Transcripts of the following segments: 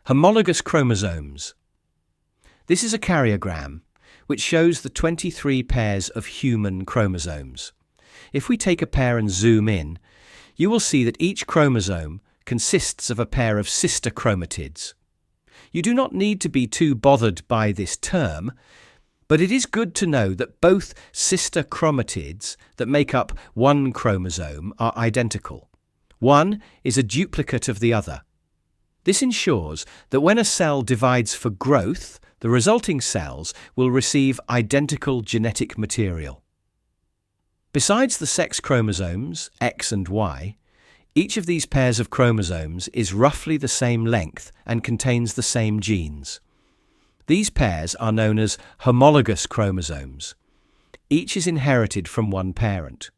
Homologous chromosomes. This is a karyogram which shows the 23 pairs of human chromosomes. If we take a pair and zoom in, you will see that each chromosome consists of a pair of sister chromatids. You do not need to be too bothered by this term, but it is good to know that both sister chromatids that make up one chromosome are identical. One is a duplicate of the other. This ensures that when a cell divides for growth, the resulting cells will receive identical genetic material. Besides the sex chromosomes, X and Y, each of these pairs of chromosomes is roughly the same length and contains the same genes. These pairs are known as homologous chromosomes. Each is inherited from one parent.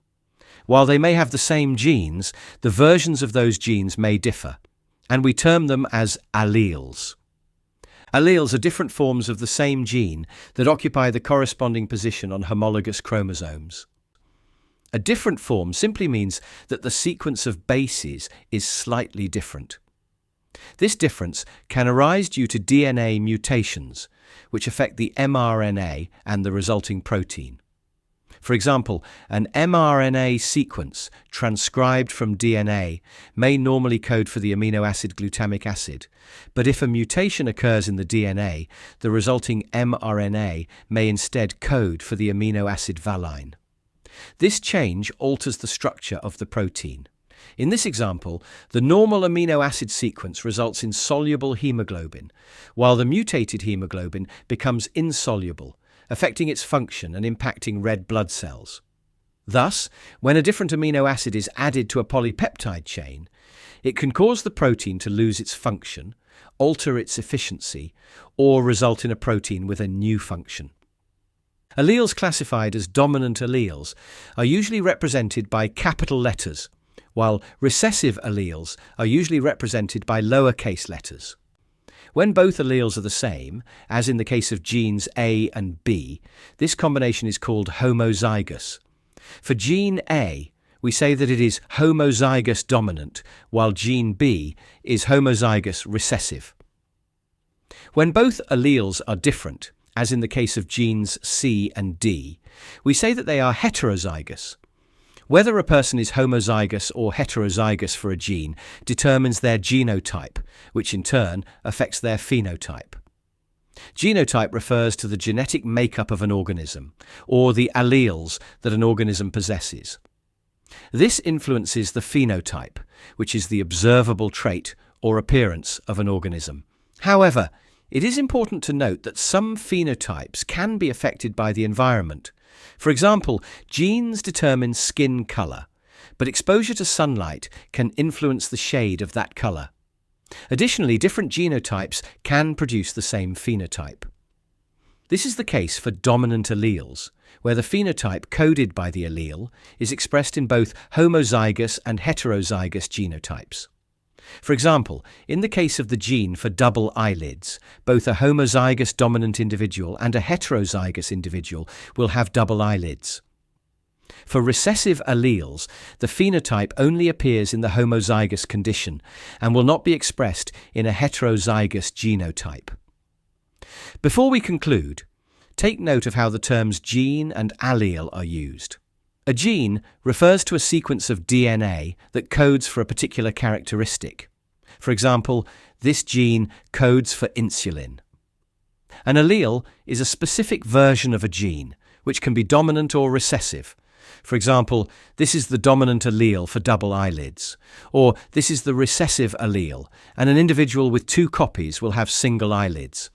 While they may have the same genes, the versions of those genes may differ, and we term them as alleles. Alleles are different forms of the same gene that occupy the corresponding position on homologous chromosomes. A different form simply means that the sequence of bases is slightly different. This difference can arise due to DNA mutations, which affect the mRNA and the resulting protein. For example, an mRNA sequence transcribed from DNA may normally code for the amino acid glutamic acid, but if a mutation occurs in the DNA, the resulting mRNA may instead code for the amino acid valine. This change alters the structure of the protein. In this example, the normal amino acid sequence results in soluble hemoglobin, while the mutated hemoglobin becomes insoluble, affecting its function and impacting red blood cells. Thus, when a different amino acid is added to a polypeptide chain, it can cause the protein to lose its function, alter its efficiency, or result in a protein with a new function. Alleles classified as dominant alleles are usually represented by capital letters, while recessive alleles are usually represented by lowercase letters. When both alleles are the same, as in the case of genes A and B, this combination is called homozygous. For gene A, we say that it is homozygous dominant, while gene B is homozygous recessive. When both alleles are different, as in the case of genes C and D, we say that they are heterozygous. Whether a person is homozygous or heterozygous for a gene determines their genotype, which in turn affects their phenotype. Genotype refers to the genetic makeup of an organism, or the alleles that an organism possesses. This influences the phenotype, which is the observable trait or appearance of an organism. However, it is important to note that some phenotypes can be affected by the environment. For example, genes determine skin color, but exposure to sunlight can influence the shade of that color. Additionally, different genotypes can produce the same phenotype. This is the case for dominant alleles, where the phenotype coded by the allele is expressed in both homozygous and heterozygous genotypes. For example, in the case of the gene for double eyelids, both a homozygous dominant individual and a heterozygous individual will have double eyelids. For recessive alleles, the phenotype only appears in the homozygous condition and will not be expressed in a heterozygous genotype. Before we conclude, take note of how the terms gene and allele are used. A gene refers to a sequence of DNA that codes for a particular characteristic. For example, this gene codes for insulin. An allele is a specific version of a gene, which can be dominant or recessive. For example, this is the dominant allele for double eyelids, or this is the recessive allele, and an individual with two copies will have single eyelids.